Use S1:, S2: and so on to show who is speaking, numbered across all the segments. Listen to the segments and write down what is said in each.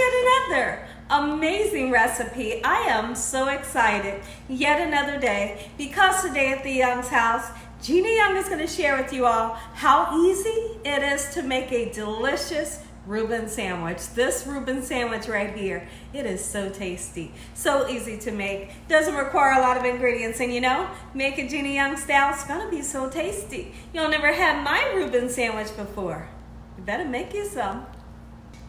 S1: yet another amazing recipe. I am so excited. Yet another day, because today at the Young's house, Gina Young is going to share with you all how easy it is to make a delicious Reuben sandwich. This Reuben sandwich right here, it is so tasty, so easy to make. Doesn't require a lot of ingredients, and you know, make it Gina Young style, it's gonna be so tasty. You'll never had my Reuben sandwich before. You better make you some.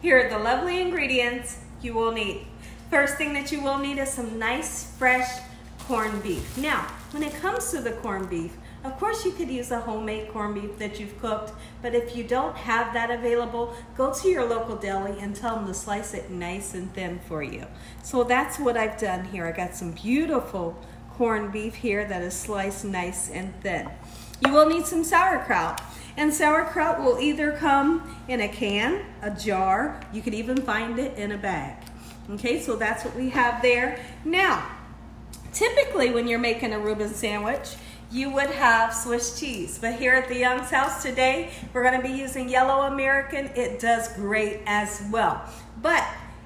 S1: Here are the lovely ingredients you will need. First thing that you will need is some nice fresh corned beef. Now, when it comes to the corned beef, of course you could use a homemade corned beef that you've cooked, but if you don't have that available, go to your local deli and tell them to slice it nice and thin for you. So that's what I've done here. I got some beautiful corned beef here that is sliced nice and thin. You will need some sauerkraut, and sauerkraut will either come in a can, a jar, you could even find it in a bag. Okay, so that's what we have there. Now, typically when you're making a Reuben sandwich, you would have Swiss cheese, but here at the Young's house today, we're gonna be using yellow American. It does great as well. But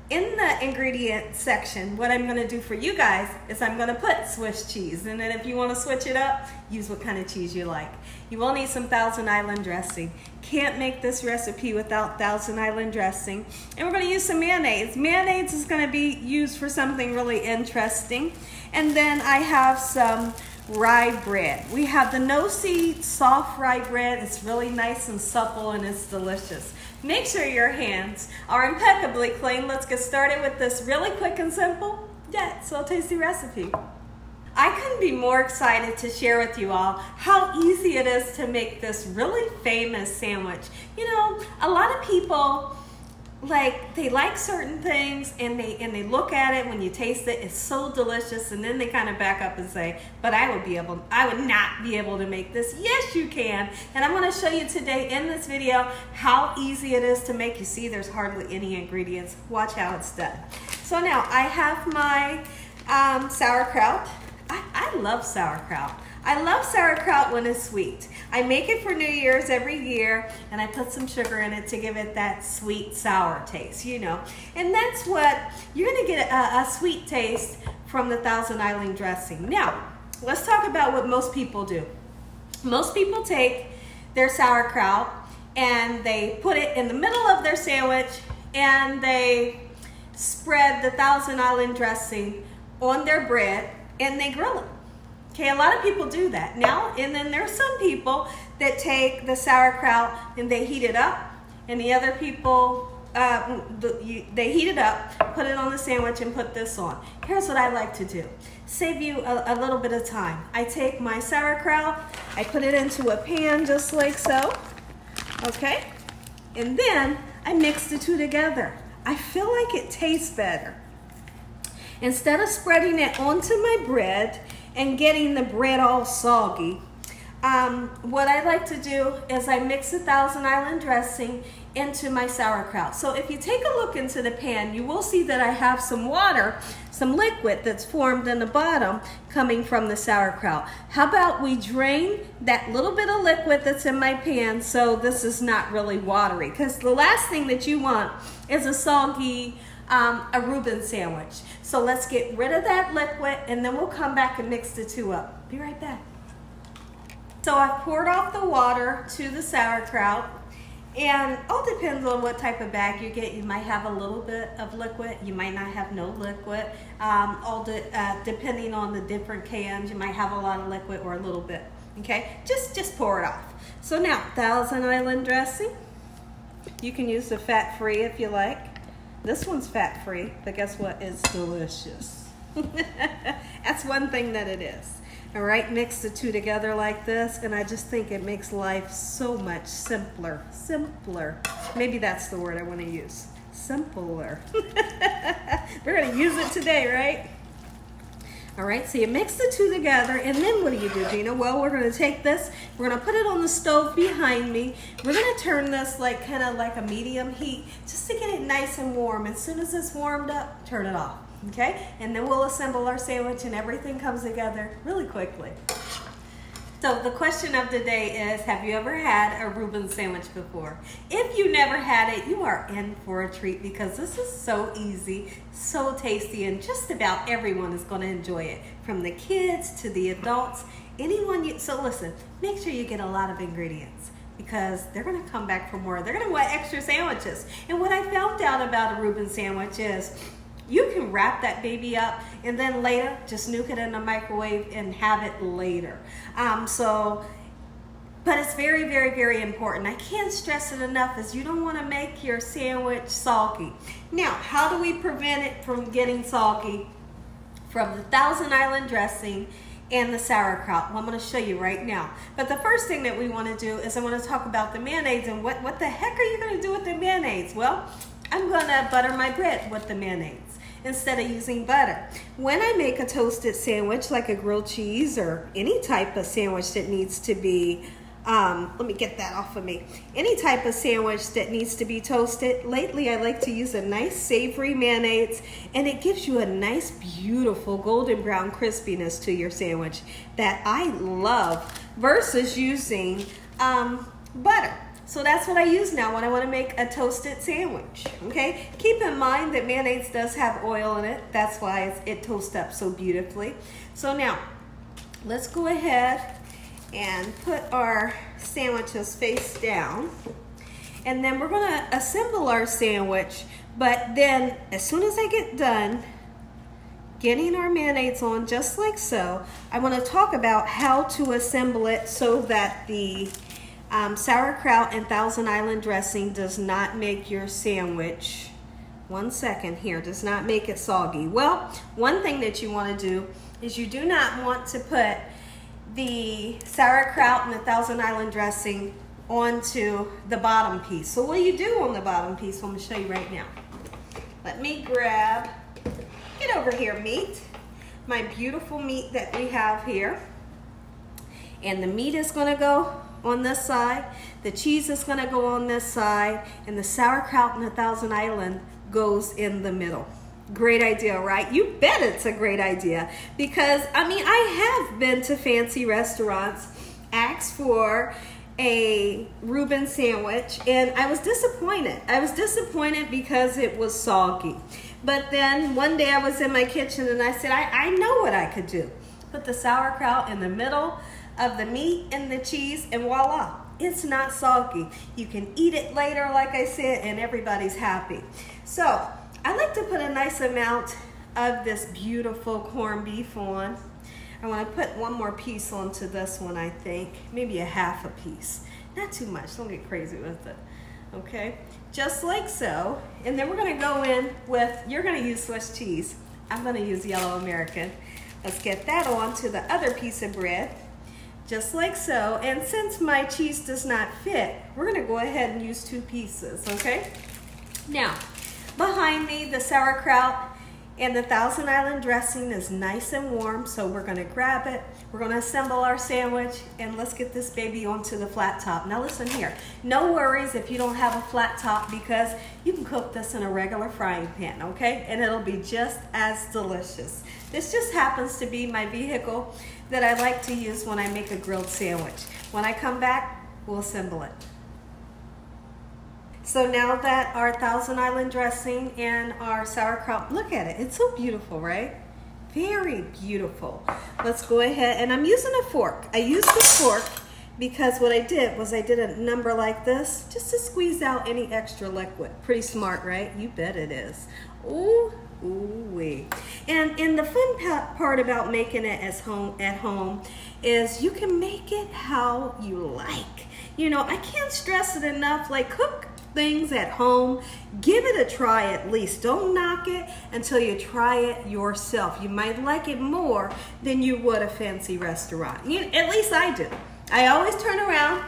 S1: in the ingredient section, what I'm gonna do for you guys is I'm gonna put Swiss cheese, and then if you wanna switch it up, use what kind of cheese you like. You will need some Thousand Island dressing. Can't make this recipe without Thousand Island dressing. And we're gonna use some mayonnaise. Mayonnaise is gonna be used for something really interesting. And then I have some rye bread. We have the no-seed soft rye bread. It's really nice and supple and it's delicious. Make sure your hands are impeccably clean. Let's get started with this really quick and simple, yet so tasty recipe. I couldn't be more excited to share with you all how easy it is to make this really famous sandwich. You know, a lot of people, they like certain things and they look at it, when you taste it, it's so delicious, and then they kind of back up and say, but I would not be able to make this. Yes, you can. And I'm going to show you today in this video how easy it is to make. You see, there's hardly any ingredients. Watch how it's done. So now I have my sauerkraut. I love sauerkraut. I love sauerkraut when it's sweet. I make it for New Year's every year, and I put some sugar in it to give it that sweet sour taste, you know. And that's what, you're gonna get a sweet taste from the Thousand Island dressing. Now, let's talk about what most people do. Most people take their sauerkraut and they put it in the middle of their sandwich and they spread the Thousand Island dressing on their bread and they grill it. Okay, a lot of people do that now, and then there's some people that take the sauerkraut and they heat it up, and the other people, they heat it up, put it on the sandwich and put this on. Here's what I like to do. Save you a little bit of time. I take my sauerkraut, I put it into a pan just like so, okay? And then I mix the two together. I feel like it tastes better. Instead of spreading it onto my bread and getting the bread all soggy, what I like to do is I mix the Thousand Island dressing into my sauerkraut. So if you take a look into the pan, you will see that I have some water, some liquid that's formed in the bottom coming from the sauerkraut. How about we drain that little bit of liquid that's in my pan so this is not really watery? Because the last thing that you want is a soggy a Reuben sandwich. So let's get rid of that liquid and then we'll come back and mix the two up. Be right back. So I've poured off the water to the sauerkraut, and all depends on what type of bag you get. You might have a little bit of liquid, you might not have no liquid. Depending on the different cans, you might have a lot of liquid or a little bit. Okay, just pour it off. So now, Thousand Island dressing. You can use the fat-free if you like. This one's fat-free, but guess what? It's delicious. That's one thing that it is. All right, mix the two together like this, and I just think it makes life so much simpler. Simpler. Maybe that's the word I want to use. Simpler. We're going to use it today, right? All right, so you mix the two together, and then what do you do, Gina? Well, we're going to take this, we're going to put it on the stove behind me. We're going to turn this kind of like a medium heat, just to get it nice and warm. As soon as it's warmed up, turn it off, okay? And then we'll assemble our sandwich, and everything comes together really quickly. So the question of the day is, have you ever had a Reuben sandwich before? If you never had it, you are in for a treat because this is so easy, so tasty, and just about everyone is going to enjoy it. From the kids to the adults, so listen, make sure you get a lot of ingredients because they're going to come back for more. They're going to want extra sandwiches. And what I found out about a Reuben sandwich is you can wrap that baby up and then later just nuke it in the microwave and have it later. But it's very, very, very important. I can't stress it enough is you don't want to make your sandwich soggy. Now, how do we prevent it from getting soggy? From the Thousand Island dressing and the sauerkraut. Well, I'm going to show you right now. But the first thing that we want to do is I want to talk about the mayonnaise and what the heck are you going to do with the mayonnaise? Well, I'm going to butter my bread with the mayonnaise instead of using butter. When I make a toasted sandwich like a grilled cheese or any type of sandwich that needs to be, let me get that off of me. Any type of sandwich that needs to be toasted, lately I like to use a nice savory mayonnaise and it gives you a nice beautiful golden brown crispiness to your sandwich that I love versus using butter. So that's what I use now when I want to make a toasted sandwich, okay? Keep in mind that mayonnaise does have oil in it. That's why it toasts up so beautifully. So now, let's go ahead and put our sandwiches face down. And then we're going to assemble our sandwich. But then, as soon as I get done getting our mayonnaise on just like so, I want to talk about how to assemble it so that the sauerkraut and Thousand Island dressing does not make your sandwich, one second here, does not make it soggy. Well, one thing that you want to do is you do not want to put the sauerkraut and the Thousand Island dressing onto the bottom piece. So what do you do on the bottom piece? I'm going to show you right now. Let me get over here, meat. My beautiful meat that we have here. And the meat is going to go on this side, the cheese is going to go on this side, and the sauerkraut and the Thousand Island goes in the middle. Great idea, right? You bet it's a great idea because, I mean, I have been to fancy restaurants, asked for a Reuben sandwich, and I was disappointed. I was disappointed because it was soggy. But then one day I was in my kitchen and I said, I know what I could do. Put the sauerkraut in the middle of the meat and the cheese, and voila, it's not soggy. You can eat it later, like I said, and everybody's happy. So I like to put a nice amount of this beautiful corned beef on. I want to put one more piece onto this one, I think, maybe a half a piece. Not too much, don't get crazy with it. Okay, just like so. And then we're going to go in with, you're going to use Swiss cheese. I'm going to use yellow American. Let's get that on to the other piece of bread. Just like so, and since my cheese does not fit, we're going to go ahead and use 2 pieces, okay? Now, behind me, the sauerkraut and the Thousand Island dressing is nice and warm, so we're going to grab it. We're going to assemble our sandwich, and let's get this baby onto the flat top. Now listen here, no worries if you don't have a flat top because you can cook this in a regular frying pan, okay? And it'll be just as delicious. This just happens to be my vehicle that I like to use when I make a grilled sandwich. When I come back, we'll assemble it. So now that our Thousand Island dressing and our sauerkraut, look at it, it's so beautiful, right? Very beautiful. Let's go ahead, and I'm using a fork. I used the fork because what I did was I did a number like this just to squeeze out any extra liquid. Pretty smart, right? You bet it is. Ooh. Ooh-wee. And the fun part about making it at home is you can make it how you like. You know, I can't stress it enough, like cook things at home. Give it a try at least. Don't knock it until you try it yourself. You might like it more than you would a fancy restaurant. At least I do. I always turn around,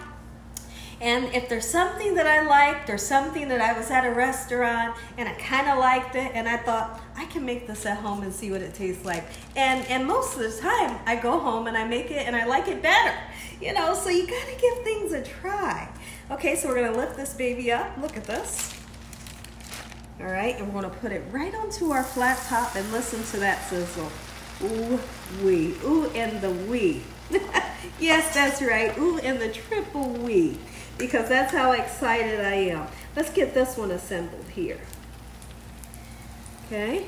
S1: and if there's something that I liked or something that I was at a restaurant and I kind of liked it and I thought, I can make this at home and see what it tastes like. And most of the time I go home and I make it and I like it better. You know, so you gotta give things a try. Okay, so we're gonna lift this baby up. Look at this. All right, and we're gonna put it right onto our flat top and listen to that sizzle. Ooh-wee. Ooh and the wee. Yes, that's right. Ooh and the triple wee. Because that's how excited I am. Let's get this one assembled here. Okay.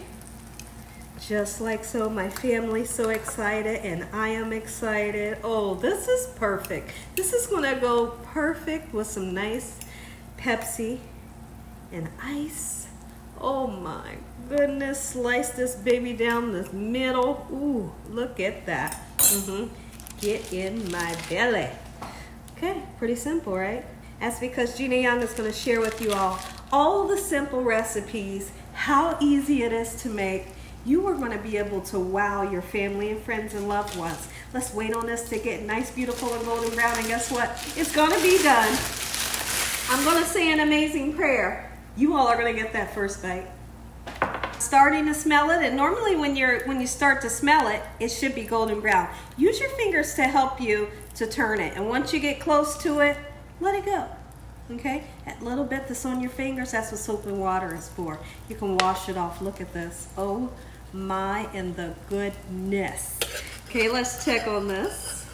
S1: Just like so, my family's so excited and I am excited. Oh, this is perfect. This is gonna go perfect with some nice Pepsi and ice. Oh my goodness, slice this baby down the middle. Ooh, look at that. Get in my belly. Okay, pretty simple, right? That's because Gina Young is gonna share with you all the simple recipes, how easy it is to make. You are going to be able to wow your family and friends and loved ones. Let's wait on this to get nice, beautiful, and golden brown. And guess what? It's going to be done. I'm going to say an amazing prayer. You all are going to get that first bite. Starting to smell it, and normally when you start to smell it, it should be golden brown. Use your fingers to help you to turn it. And once you get close to it, let it go. Okay? That little bit that's on your fingers, that's what soap and water is for. You can wash it off. Look at this. Oh my and the goodness. Okay, let's check on this.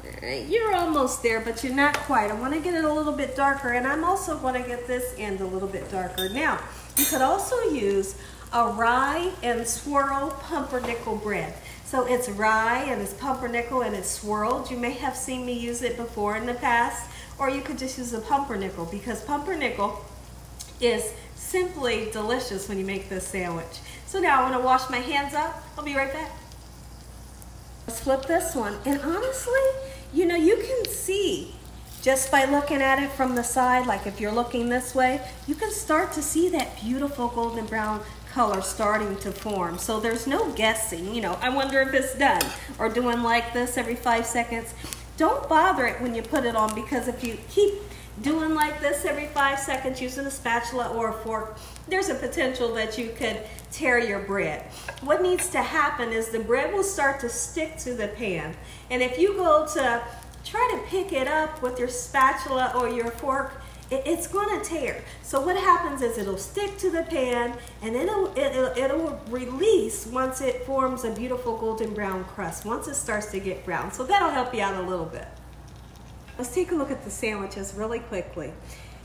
S1: All right, you're almost there, but you're not quite. I want to get it a little bit darker, and I'm also going to get this end a little bit darker. Now, you could also use a rye and swirl pumpernickel bread. So it's rye and it's pumpernickel and it's swirled. You may have seen me use it before in the past, or you could just use a pumpernickel, because pumpernickel is simply delicious when you make this sandwich. So now I want to wash my hands up. I'll be right back. Let's flip this one. And honestly, you know, you can see just by looking at it from the side, like if you're looking this way, you can start to see that beautiful golden brown color starting to form. So there's no guessing, you know, I wonder if it's done, or doing like this every 5 seconds. Don't bother it when you put it on, because if you keep doing like this every 5 seconds using a spatula or a fork, there's a potential that you could tear your bread. What needs to happen is the bread will start to stick to the pan. And if you go to try to pick it up with your spatula or your fork, it's going to tear. So what happens is it'll stick to the pan, and it'll release once it forms a beautiful golden brown crust, once it starts to get brown. So that'll help you out a little bit. Let's take a look at the sandwiches really quickly,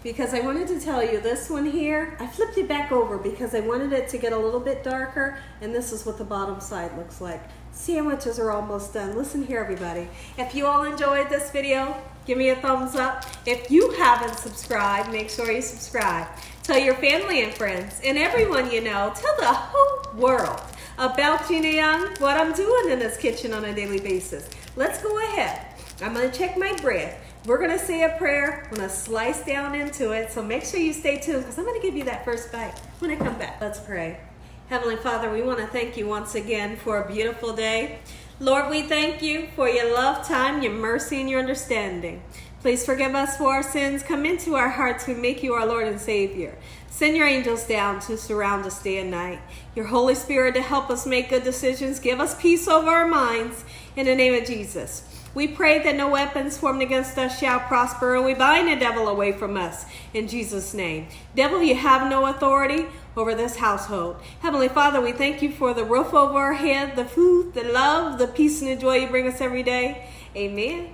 S1: because I wanted to tell you this one here, I flipped it back over because I wanted it to get a little bit darker, and this is what the bottom side looks like. Sandwiches are almost done. Listen here, everybody. If you all enjoyed this video, give me a thumbs up. If you haven't subscribed, make sure you subscribe. Tell your family and friends and everyone you know. Tell the whole world about Gina Young, what I'm doing in this kitchen on a daily basis. Let's go ahead. I'm going to check my bread. We're going to say a prayer. I'm going to slice down into it. So make sure you stay tuned, because I'm going to give you that first bite when I come back. Let's pray. Heavenly Father, we want to thank you once again for a beautiful day. Lord, we thank you for your love, time, your mercy, and your understanding. Please forgive us for our sins. Come into our hearts. We make you our Lord and Savior. Send your angels down to surround us day and night. Your Holy Spirit to help us make good decisions. Give us peace over our minds. In the name of Jesus. We pray that no weapons formed against us shall prosper, and we bind the devil away from us in Jesus' name. Devil, you have no authority over this household. Heavenly Father, we thank you for the roof over our head, the food, the love, the peace, and the joy you bring us every day. Amen.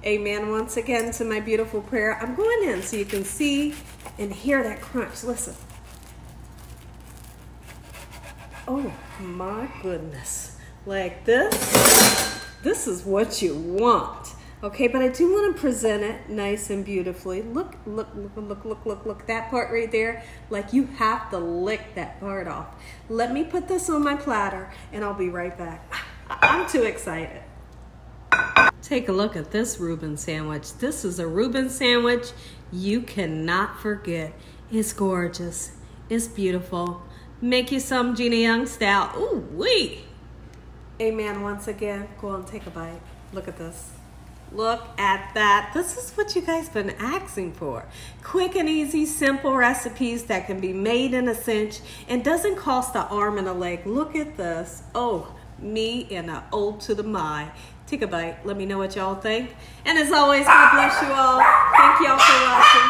S1: Amen. Once again to my beautiful prayer. I'm going in so you can see and hear that crunch. Listen. Oh my goodness. Like this. This is what you want. Okay, but I do want to present it nice and beautifully. Look, look, look, look, look, look, look. That part right there, like you have to lick that part off. Let me put this on my platter and I'll be right back. I'm too excited. Take a look at this Reuben sandwich. This is a Reuben sandwich you cannot forget. It's gorgeous. It's beautiful. Make you some Gina Young style. Ooh, wee. Amen. Once again, go on, take a bite. Look at this. Look at that. This is what you guys been asking for. Quick and easy, simple recipes that can be made in a cinch and doesn't cost an arm and a leg. Look at this. Oh, me and an ode to the my. Take a bite. Let me know what y'all think. And as always, God bless you all. Thank y'all for watching.